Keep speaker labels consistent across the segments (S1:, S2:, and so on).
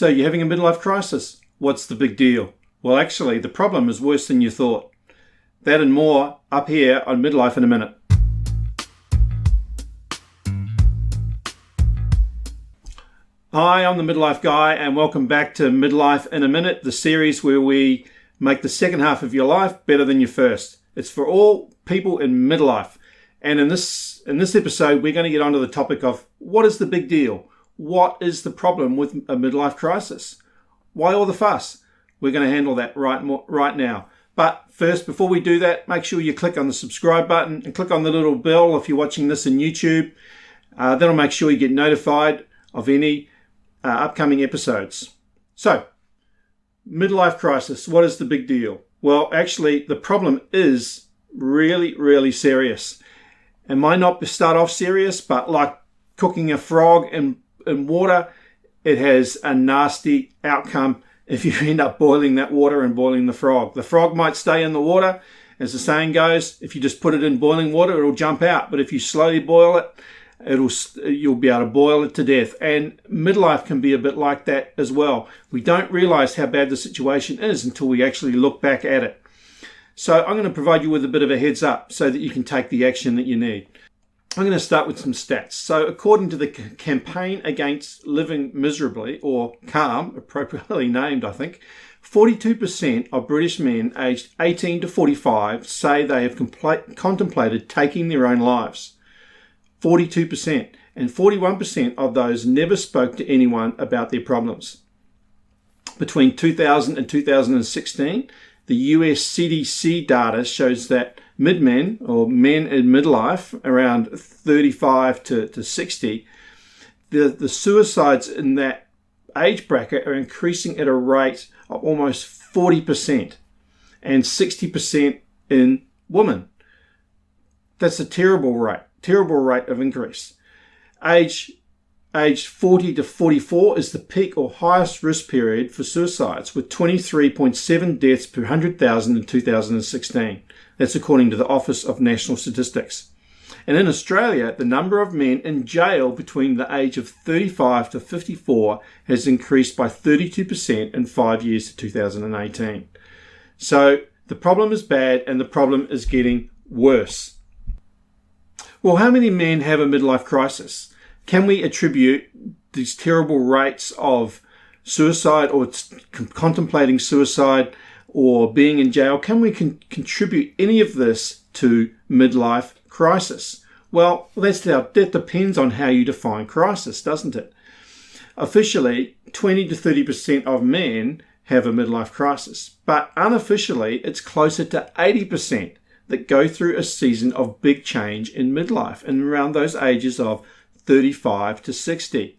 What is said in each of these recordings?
S1: So you're having a midlife crisis. What's the big deal? Well, actually, the problem is worse than you thought. That and more up here on Midlife in a Minute. Hi, I'm the Midlife Guy, and welcome back to Midlife in a Minute, the series where we make the second half of your life better than your first. It's for all people in midlife. And in this episode, we're going to get onto the topic of what is the big deal? What is the problem with a midlife crisis? Why all the fuss? We're going to handle that right now. But first, before we do that, make sure you click on the subscribe button and click on the little bell if you're watching this in YouTube. That'll make sure you get notified of any upcoming episodes. So, midlife crisis, what is the big deal? Well, actually, the problem is really, really serious. It might not start off serious, but like cooking a frog in water, it has a nasty outcome if you end up boiling that water and boiling the frog. The frog might stay in the water. As the saying goes, if you just put it in boiling water, it'll jump out. But if you slowly boil it, you'll be able to boil it to death. And midlife can be a bit like that as well. We don't realize how bad the situation is until we actually look back at it. So I'm going to provide you with a bit of a heads up so that you can take the action that you need. I'm going to start with some stats. So according to the Campaign Against Living Miserably, or CALM, appropriately named, I think, 42% of British men aged 18 to 45 say they have contemplated taking their own lives. 42%. And 41% of those never spoke to anyone about their problems. Between 2000 and 2016, the US CDC data shows that men in midlife, around 35 to 60, the suicides in that age bracket are increasing at a rate of almost 40% and 60% in women. That's a terrible rate of increase. Age 40 to 44 is the peak or highest risk period for suicides, with 23.7 deaths per 100,000 in 2016. That's according to the Office of National Statistics. And in Australia, the number of men in jail between the age of 35 to 54 has increased by 32% in 5 years to 2018. So the problem is bad and the problem is getting worse. Well, how many men have a midlife crisis? Can we attribute these terrible rates of suicide or contemplating suicide or being in jail? Can we contribute any of this to midlife crisis? Well, that depends on how you define crisis, doesn't it? Officially, 20 to 30% of men have a midlife crisis, but unofficially, it's closer to 80% that go through a season of big change in midlife and around those ages of 35 to 60.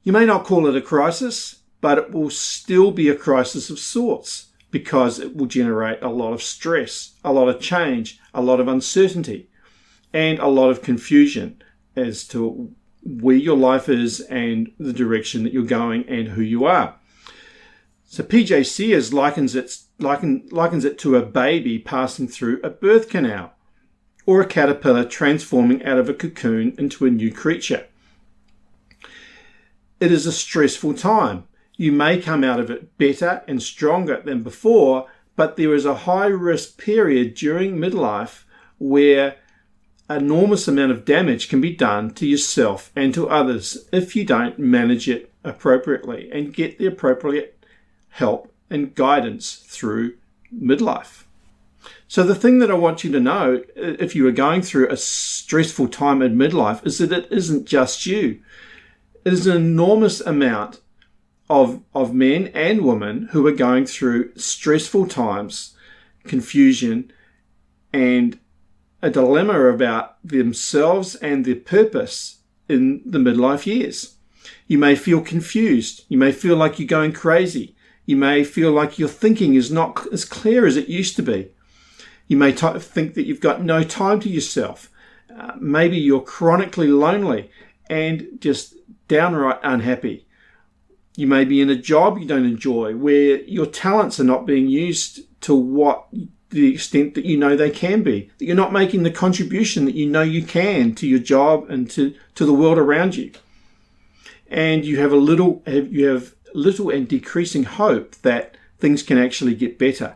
S1: You may not call it a crisis, but it will still be a crisis of sorts because it will generate a lot of stress, a lot of change, a lot of uncertainty, and a lot of confusion as to where your life is and the direction that you're going and who you are. So PJ Sears likens it to a baby passing through a birth canal, or a caterpillar transforming out of a cocoon into a new creature. It is a stressful time. You may come out of it better and stronger than before, but there is a high risk period during midlife where an enormous amount of damage can be done to yourself and to others if you don't manage it appropriately and get the appropriate help and guidance through midlife. So the thing that I want you to know, if you are going through a stressful time in midlife, is that it isn't just you. It is an enormous amount of men and women who are going through stressful times, confusion, and a dilemma about themselves and their purpose in the midlife years. You may feel confused. You may feel like you're going crazy. You may feel like your thinking is not as clear as it used to be. You may think that you've got no time to yourself. Maybe you're chronically lonely and just downright unhappy. You may be in a job you don't enjoy, where your talents are not being used to the extent that you know they can be. That you're not making the contribution that you know you can to your job and to the world around you. and you have little and decreasing hope that things can actually get better.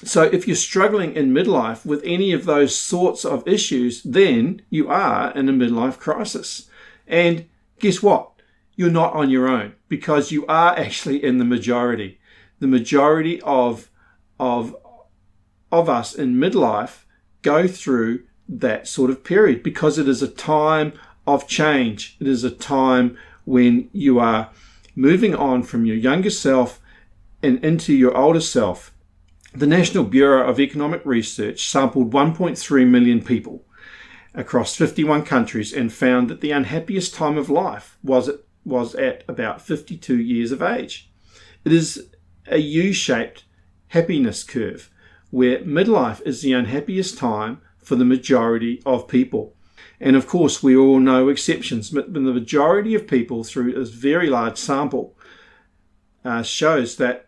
S1: So if you're struggling in midlife with any of those sorts of issues, then you are in a midlife crisis. And guess what? You're not on your own, because you are actually in the majority. The majority of us in midlife go through that sort of period, because it is a time of change. It is a time when you are moving on from your younger self and into your older self. The National Bureau of Economic Research sampled 1.3 million people across 51 countries and found that the unhappiest time of life was at about 52 years of age. It is a U-shaped happiness curve, where midlife is the unhappiest time for the majority of people. And of course, we all know exceptions, but the majority of people, through this very large sample, shows that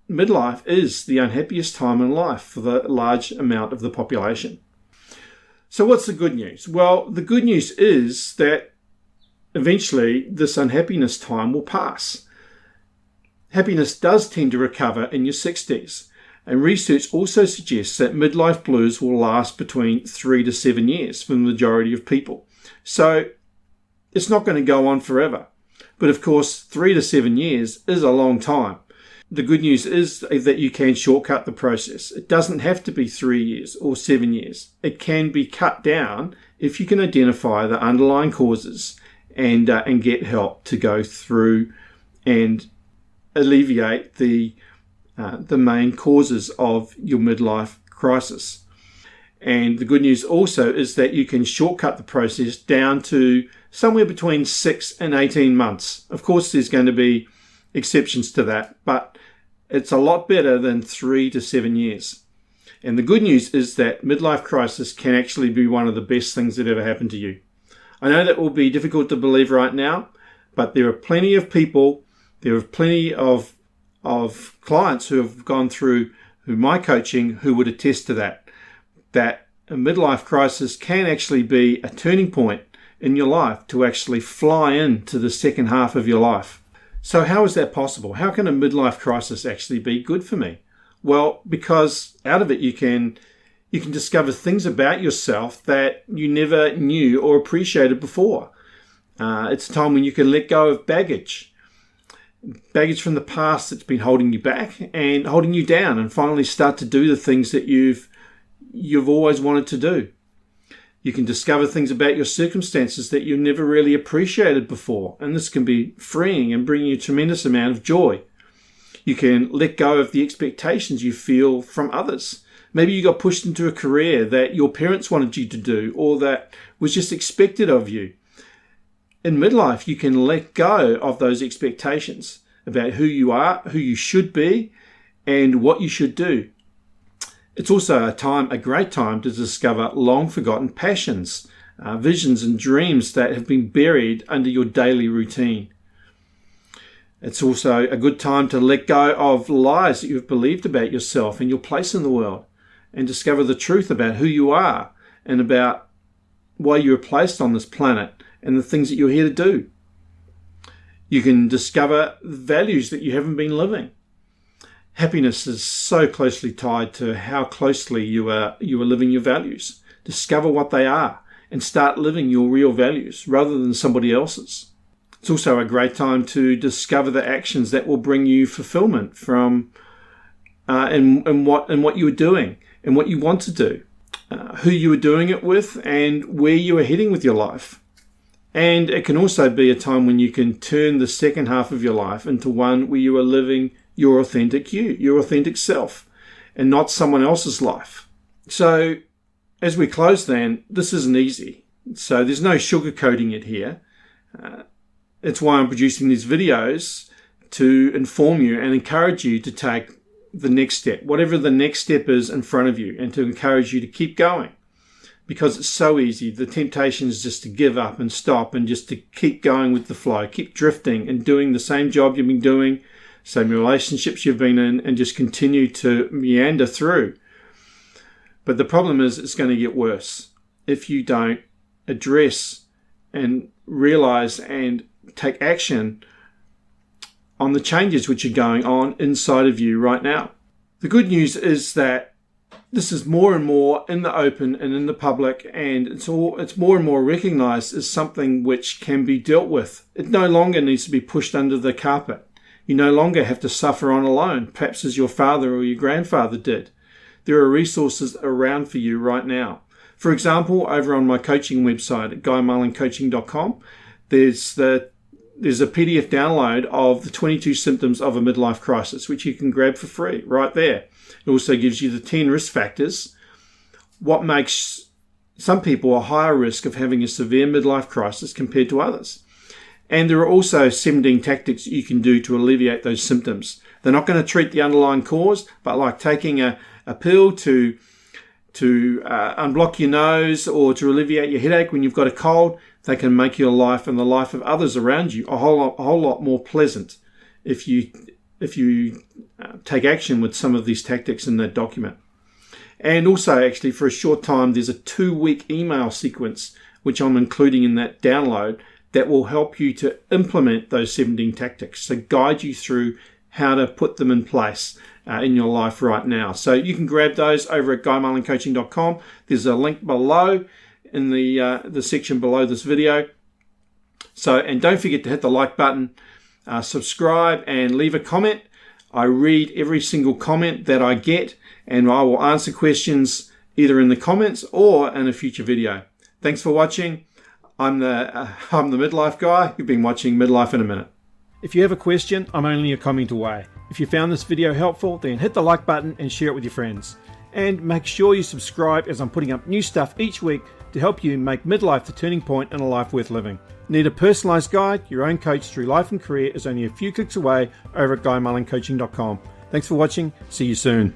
S1: midlife is the unhappiest time in life for the large amount of the population. So what's the good news? Well, the good news is that eventually this unhappiness time will pass. Happiness does tend to recover in your 60s, and research also suggests that midlife blues will last between 3 to 7 years for the majority of people. So it's not going to go on forever. But of course, 3 to 7 years is a long time. The good news is that you can shortcut the process. It doesn't have to be 3 years or 7 years. It can be cut down if you can identify the underlying causes and get help to go through and alleviate the main causes of your midlife crisis. And the good news also is that you can shortcut the process down to somewhere between 6 and 18 months. Of course, there's going to be exceptions to that, but it's a lot better than 3 to 7 years. And the good news is that midlife crisis can actually be one of the best things that ever happened to you. I know that will be difficult to believe right now, but there are plenty of people, there are plenty of clients who have gone through my coaching who would attest to that a midlife crisis can actually be a turning point in your life to actually fly into the second half of your life. So how is that possible? How can a midlife crisis actually be good for me? Well, because out of it you can discover things about yourself that you never knew or appreciated before. It's a time when you can let go of baggage from the past that's been holding you back and holding you down, and finally start to do the things that you've always wanted to do. You can discover things about your circumstances that you never really appreciated before, and this can be freeing and bring you a tremendous amount of joy. You can let go of the expectations you feel from others. Maybe you got pushed into a career that your parents wanted you to do, or that was just expected of you. In midlife, you can let go of those expectations about who you are, who you should be, and what you should do. It's also a great time to discover long-forgotten passions, visions and dreams that have been buried under your daily routine. It's also a good time to let go of lies that you've believed about yourself and your place in the world, and discover the truth about who you are and about why you were placed on this planet and the things that you're here to do. You can discover values that you haven't been living. Happiness is so closely tied to how closely you are living your values. Discover what they are and start living your real values rather than somebody else's. It's also a great time to discover the actions that will bring you fulfillment from in what you are doing and what you want to do, who you are doing it with, and where you are heading with your life. And it can also be a time when you can turn the second half of your life into one where you are living your authentic you, your authentic self, and not someone else's life. So as we close then, this isn't easy. So there's no sugarcoating it here. It's why I'm producing these videos, to inform you and encourage you to take the next step, whatever the next step is in front of you, and to encourage you to keep going. Because it's so easy. The temptation is just to give up and stop and just to keep going with the flow, keep drifting and doing the same job you've been doing, same relationships you've been in, and just continue to meander through. But the problem is it's going to get worse if you don't address and realize and take action on the changes which are going on inside of you right now. The good news is that this is more and more in the open and in the public, and it's more and more recognized as something which can be dealt with. It no longer needs to be pushed under the carpet. You no longer have to suffer on alone, perhaps as your father or your grandfather did. There are resources around for you right now. For example, over on my coaching website at guymarlincoaching.com, there's a PDF download of the 22 symptoms of a midlife crisis, which you can grab for free right there. It also gives you the 10 risk factors, what makes some people a higher risk of having a severe midlife crisis compared to others. And there are also 17 tactics you can do to alleviate those symptoms. They're not going to treat the underlying cause, but like taking a pill to unblock your nose or to alleviate your headache when you've got a cold, they can make your life and the life of others around you a whole lot more pleasant if you take action with some of these tactics in that document. And also, actually, for a short time, there's a 2-week email sequence which I'm including in that download that will help you to implement those 17 tactics, so guide you through how to put them in place in your life right now. So you can grab those over at guymarlincoaching.com. There's a link below in the section below this video. And don't forget to hit the like button, subscribe, and leave a comment. I read every single comment that I get, and I will answer questions either in the comments or in a future video. Thanks for watching. I'm the Midlife Guy. You've been watching Midlife in a Minute. If you have a question, I'm only a comment away. If you found this video helpful, then hit the like button and share it with your friends. And make sure you subscribe, as I'm putting up new stuff each week to help you make midlife the turning point in a life worth living. Need a personalised guide? Your own coach through life and career is only a few clicks away over at guymarlincoaching.com. Thanks for watching. See you soon.